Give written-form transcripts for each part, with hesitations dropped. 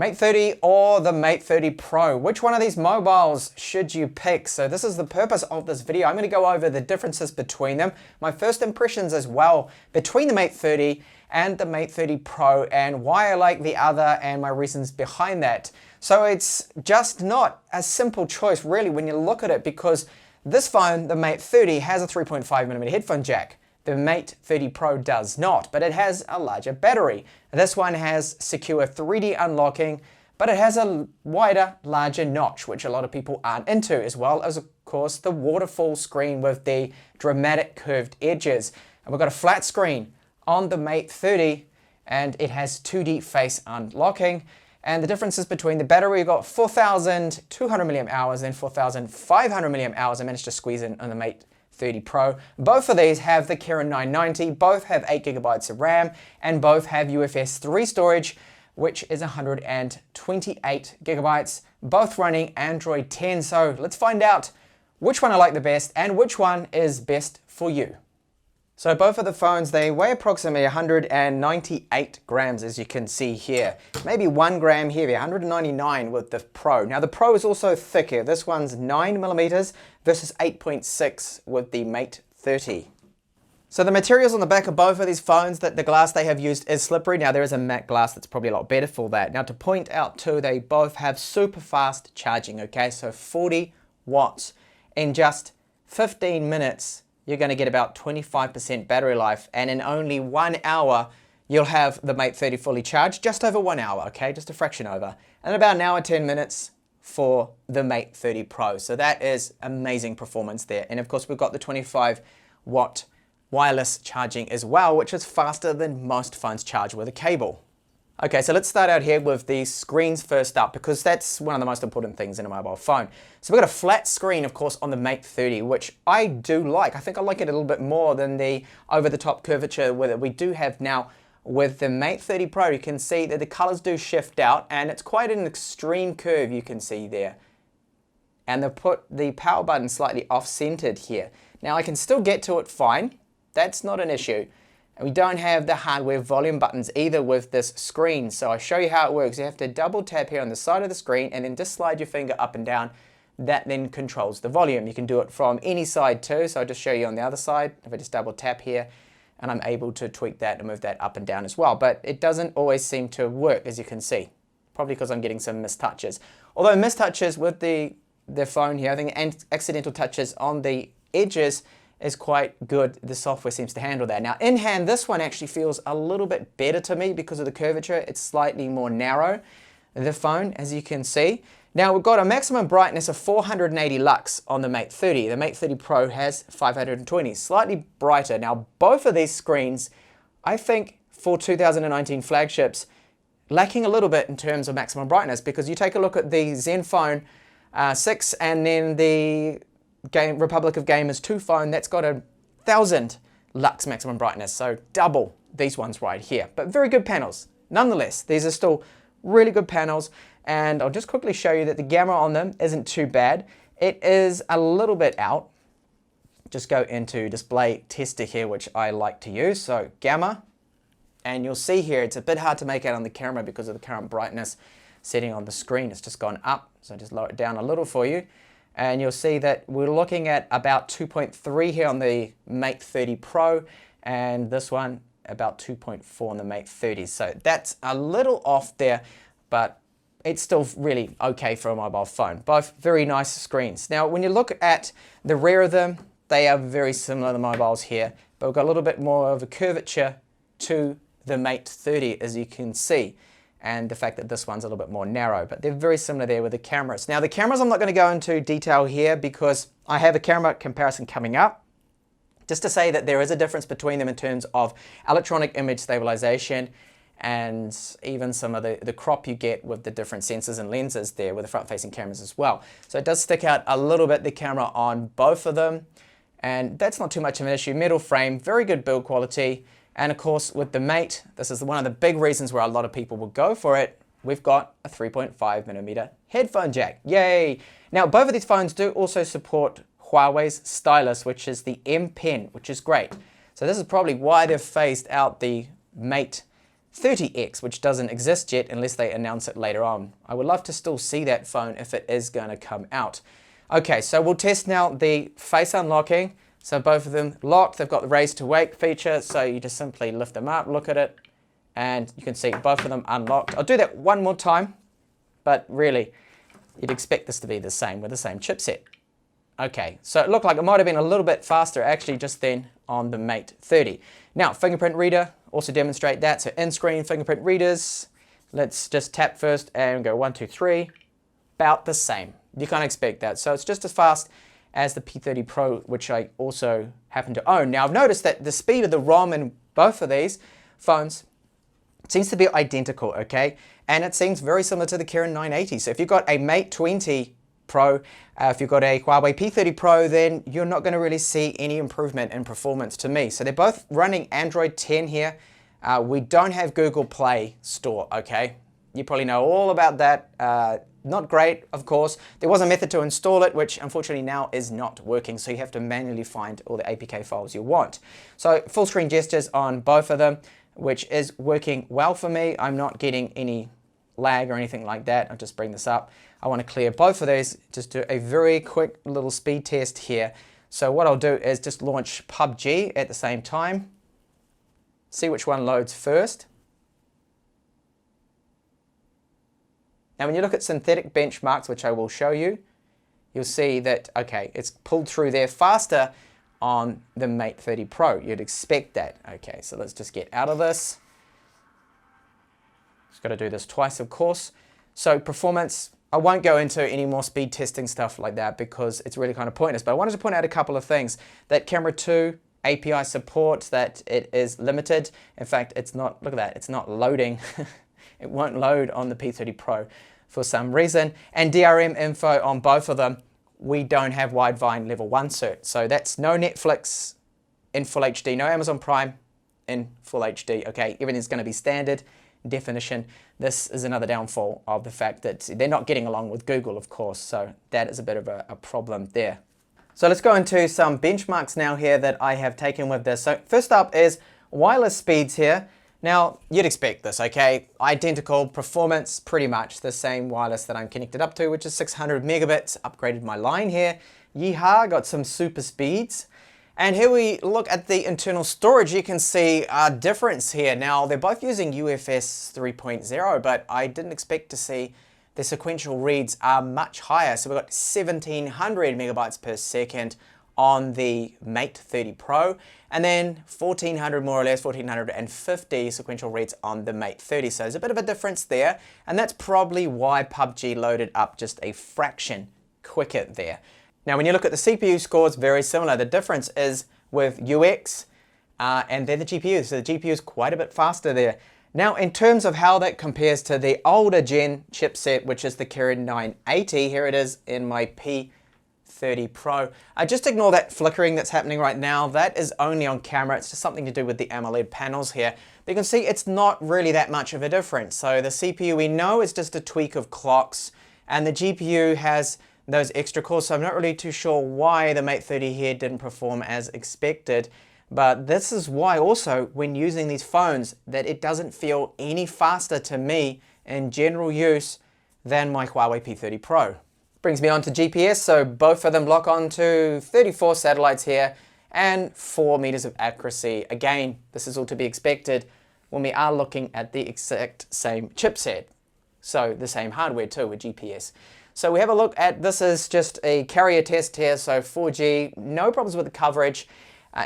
Mate 30 or the Mate 30 Pro, which one of these mobiles should you pick? So this is the purpose of this video. I'm going to go over the differences between them, my first impressions as well between the Mate 30 and the Mate 30 Pro, and why I like the other and my reasons behind that. So it's just not a simple choice really when you look at it, because this phone, the Mate 30, has a 3.5mm headphone jack. The Mate 30 Pro does not, but it has a larger battery. This one has secure 3D unlocking, but it has a wider, larger notch, which a lot of people aren't into, as well as, of course, the waterfall screen with the dramatic curved edges. And we've got a flat screen on the Mate 30, and it has 2D face unlocking. And the differences between the battery, we've got 4,200 milliamp hours and 4,500 milliamp hours. I managed to squeeze in on the Mate 30 Pro. Both of these have the Kirin 990, both have 8GB of RAM, and both have UFS 3 storage, which is 128GB, both running Android 10. So let's find out which one I like the best and which one is best for you. So both of the phones, they weigh approximately 198 grams, as you can see here. Maybe 1 gram heavier, 199 with the Pro. Now the Pro is also thicker. This one's 9mm versus 8.6 with the Mate 30. So the materials on the back of both of these phones, that the glass they have used is slippery. Now there is a matte glass that's probably a lot better for that. Now to point out too, they both have super fast charging, okay? So 40 watts in just 15 minutes. You're going to get about 25% battery life, and in only 1 hour you'll have the Mate 30 fully charged, just over 1 hour, okay, just a fraction over, and about an hour 10 minutes for the Mate 30 Pro. So that is amazing performance there. And of course we've got the 25-watt wireless charging as well, which is faster than most phones charge with a cable. Okay, so let's start out here with the screens first up, because that's one of the most important things in a mobile phone. So we've got a flat screen, of course, on the Mate 30, which I do like. I think I like it a little bit more than the over-the-top curvature that we do have now with the Mate 30 Pro. You can see that the colors do shift out, and it's quite an extreme curve you can see there. And they've put the power button slightly off-centered here. Now I can still get to it fine. That's not an issue. And we don't have the hardware volume buttons either with this screen. So I'll show you how it works. You have to double tap here on the side of the screen and then just slide your finger up and down. That then controls the volume. You can do it from any side too. So I'll just show you on the other side. If I just double tap here, and I'm able to tweak that and move that up and down as well. But it doesn't always seem to work, as you can see. Probably because I'm getting some missed touches. Although missed touches with the phone here, I think accidental touches on the edges is quite good. The software seems to handle that. Now in hand, this one actually feels a little bit better to me because of the curvature. It's slightly more narrow, the phone, as you can see. Now we've got a maximum brightness of 480 lux on the Mate 30. The Mate 30 Pro has 520, slightly brighter. Now both of these screens, I think for 2019 flagships, lacking a little bit in terms of maximum brightness, because you take a look at the Zenfone 6 and then the Republic of Gamers 2 phone, that's got 1,000 lux maximum brightness, so double these ones right here. But very good panels. Nonetheless, these are still really good panels, and I'll just quickly show you that the gamma on them isn't too bad. It is a little bit out. Just go into display tester here, which I like to use. So gamma, and you'll see here it's a bit hard to make out on the camera because of the current brightness setting on the screen. It's just gone up, so just lower it down a little for you. And you'll see that we're looking at about 2.3 here on the Mate 30 Pro, and this one about 2.4 on the Mate 30. So that's a little off there, but it's still really okay for a mobile phone. Both very nice screens. Now when you look at the rear of them, they are very similar to the mobiles here, but we've got a little bit more of a curvature to the Mate 30, as you can see. And the fact that this one's a little bit more narrow, but they're very similar there with the cameras. Now the cameras I'm not going to go into detail here because I have a camera comparison coming up. Just to say that there is a difference between them in terms of electronic image stabilization and even some of the crop you get with the different sensors and lenses there with the front-facing cameras as well. So it does stick out a little bit, the camera on both of them, and that's not too much of an issue. Metal frame, very good build quality. And of course with the Mate, this is one of the big reasons where a lot of people will go for it. We've got a 3.5mm headphone jack. Yay! Now both of these phones do also support Huawei's stylus, which is the M Pen, which is great. So this is probably why they've phased out the Mate 30X, which doesn't exist yet unless they announce it later on. I would love to still see that phone if it is going to come out. Okay, so we'll test now the face unlocking. So both of them locked. They've got the raise to wake feature, so you just simply lift them up, look at it, and you can see both of them unlocked. I'll do that one more time, but really, you'd expect this to be the same with the same chipset. Okay, so it looked like it might have been a little bit faster actually just then on the Mate 30. Now, fingerprint reader, also demonstrate that. So in-screen fingerprint readers, let's just tap first and go 1, 2, 3, about the same. You can't expect that. So it's just as fast as the P30 Pro, which I also happen to own. Now, I've noticed that the speed of the ROM in both of these phones seems to be identical, okay? And it seems very similar to the Kirin 980. So if you've got a Mate 20 Pro, if you've got a Huawei P30 Pro, then you're not going to really see any improvement in performance to me. So they're both running Android 10 here. We don't have Google Play Store, okay? You probably know all about that. Not great, of course. There was a method to install it, which unfortunately now is not working. So you have to manually find all the APK files you want. So full screen gestures on both of them, which is working well for me. I'm not getting any lag or anything like that. I'll just bring this up. I want to clear both of these, just do a very quick little speed test here. So what I'll do is just launch PUBG at the same time, see which one loads first. Now when you look at synthetic benchmarks, which I will show you, you'll see that, okay, it's pulled through there faster on the Mate 30 Pro. You'd expect that. Okay, so let's just get out of this. Just got to do this twice, of course. So performance, I won't go into any more speed testing stuff like that because it's really kind of pointless, but I wanted to point out a couple of things. That Camera 2 API support, that it is limited. In fact, it's not, look at that, it's not loading. It won't load on the P30 Pro for some reason. And DRM info on both of them, we don't have Widevine level 1 cert. So that's no Netflix in full HD, no Amazon Prime in full HD, okay? Everything's gonna be standard definition. This is another downfall of the fact that they're not getting along with Google, of course, so that is a bit of a problem there. So let's go into some benchmarks now here that I have taken with this. So first up is wireless speeds here. Now, you'd expect this, okay? Identical performance, pretty much the same wireless that I'm connected up to, which is 600 megabits. Upgraded my line here. Yeehaw, got some super speeds. And here we look at the internal storage. You can see a difference here. Now, they're both using UFS 3.0, but I didn't expect to see the sequential reads are much higher. So we've got 1700 megabytes per second on the Mate 30 Pro, and then 1400 more or less, 1450 sequential reads on the Mate 30. So there's a bit of a difference there, and that's probably why PUBG loaded up just a fraction quicker there. Now, when you look at the CPU scores, very similar. The difference is with UX and then the GPU. So the GPU is quite a bit faster there. Now, in terms of how that compares to the older gen chipset, which is the Kirin 980, here it is in my P30 Pro. Just ignore that flickering that's happening right now. That is only on camera. It's just something to do with the AMOLED panels here. But you can see it's not really that much of a difference. So the CPU we know is just a tweak of clocks, and the GPU has those extra cores. So I'm not really too sure why the Mate 30 here didn't perform as expected. But this is why also when using these phones that it doesn't feel any faster to me in general use than my Huawei P30 Pro. Brings me on to GPS, so both of them lock onto 34 satellites here and 4 meters of accuracy. Again, this is all to be expected when we are looking at the exact same chipset. So the same hardware too with GPS. So we have a look at, this is just a carrier test here, so 4G, no problems with the coverage.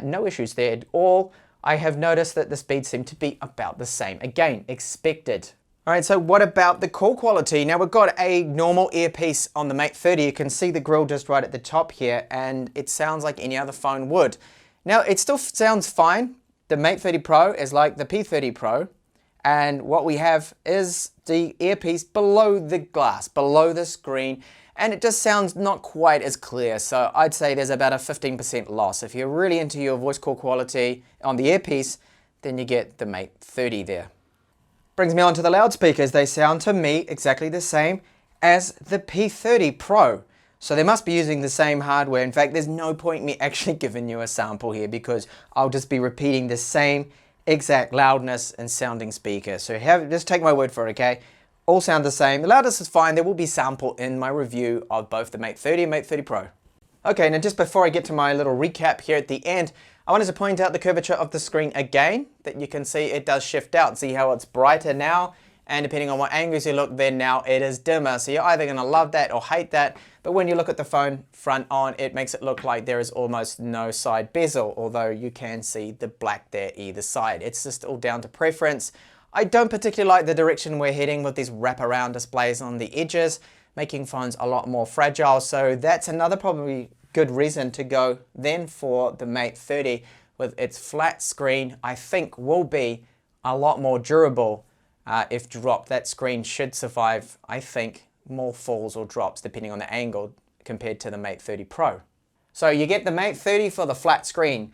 No issues there at all. I have noticed that the speeds seem to be about the same. Again, expected. All right, so what about the call quality? Now we've got a normal earpiece on the Mate 30. You can see the grill just right at the top here, and it sounds like any other phone would. Now it still sounds fine. The Mate 30 Pro is like the P30 Pro, and what we have is the earpiece below the glass, below the screen, and it just sounds not quite as clear. So I'd say there's about a 15% loss. If you're really into your voice call quality on the earpiece, then you get the Mate 30 there. Brings me on to the loudspeakers. They sound to me exactly the same as the P30 Pro. So they must be using the same hardware. In fact, there's no point me actually giving you a sample here because I'll just be repeating the same exact loudness and sounding speaker. So just take my word for it, okay? All sound the same. The loudness is fine. There will be sample in my review of both the Mate 30 and Mate 30 Pro. Okay, now just before I get to my little recap here at the end, I wanted to point out the curvature of the screen again, that you can see it does shift out. See how it's brighter now? And depending on what angles you look, then now it is dimmer. So you're either gonna love that or hate that. But when you look at the phone front on, it makes it look like there is almost no side bezel, although you can see the black there either side. It's just all down to preference. I don't particularly like the direction we're heading with these wraparound displays on the edges, making phones a lot more fragile. So that's another probably good reason to go then for the Mate 30 with its flat screen. I think will be a lot more durable. If dropped, that screen should survive, I think, more falls or drops depending on the angle compared to the Mate 30 Pro. So you get the Mate 30 for the flat screen,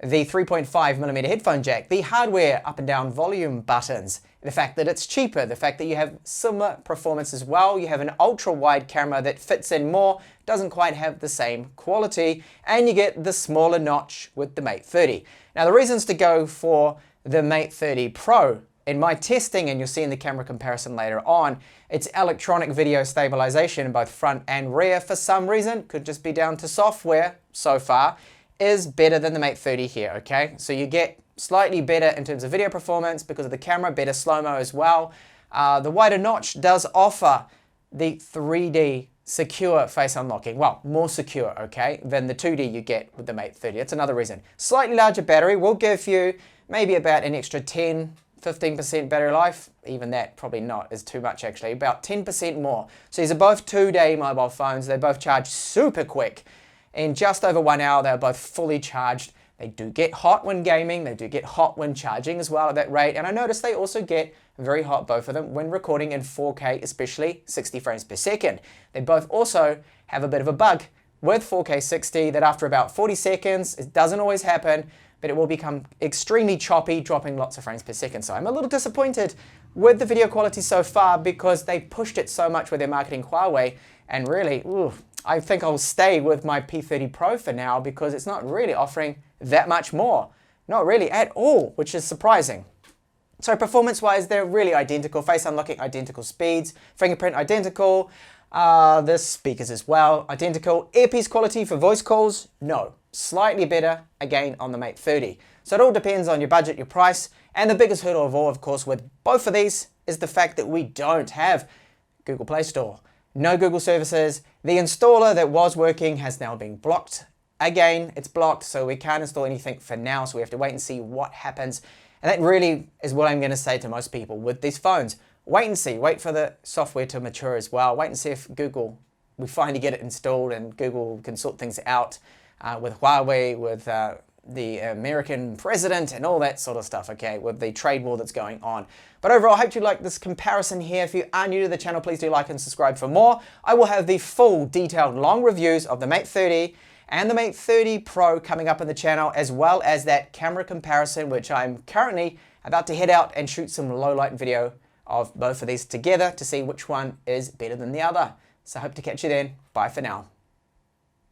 the 3.5mm headphone jack, the hardware up and down volume buttons, the fact that it's cheaper, the fact that you have similar performance as well, you have an ultra wide camera that fits in more, doesn't quite have the same quality, and you get the smaller notch with the Mate 30. Now the reasons to go for the Mate 30 Pro, in my testing, and you'll see in the camera comparison later on, it's electronic video stabilization in both front and rear. For some reason, could just be down to software so far, is better than the Mate 30 here, okay? So you get slightly better in terms of video performance because of the camera, better slow-mo as well. The wider notch does offer the 3D secure face unlocking. Well, more secure, okay, than the 2D you get with the Mate 30. That's another reason. Slightly larger battery will give you maybe about an extra 10–15% battery life. Even that probably not is too much actually, about 10% more. So these are both 2-day mobile phones. They both charge super quick. In just over 1 hour, they're both fully charged. They do get hot when gaming. They do get hot when charging as well at that rate. And I noticed they also get very hot, both of them, when recording in 4K, especially 60 frames per second. They both also have a bit of a bug with 4K 60 that after about 40 seconds, it doesn't always happen, but it will become extremely choppy, dropping lots of frames per second. So I'm a little disappointed with the video quality so far because they pushed it so much with their marketing Huawei, and really, I think I'll stay with my P30 Pro for now because it's not really offering that much more. Not really at all, which is surprising. So performance-wise, they're really identical. Face unlocking, identical speeds. Fingerprint, identical. The speakers as well, identical. Earpiece quality for voice calls, no. Slightly better, again, on the Mate 30. So it all depends on your budget, your price, and the biggest hurdle of all, of course, with both of these is the fact that we don't have Google Play Store. No Google services. The installer that was working has now been blocked. Again, it's blocked, so we can't install anything for now, so we have to wait and see what happens. And that really is what I'm going to say to most people with these phones. Wait and see. Wait for the software to mature as well. Wait and see if we finally get it installed and Google can sort things out with Huawei, with the American president and all that sort of stuff, okay, with the trade war that's going on. But overall, I hope you like this comparison here. If you are new to the channel, please do like and subscribe for more. I will have the full, detailed, long reviews of the Mate 30 and the Mate 30 Pro coming up on the channel, as well as that camera comparison, which I'm currently about to head out and shoot some low-light video of both of these together to see which one is better than the other. So I hope to catch you then. Bye for now.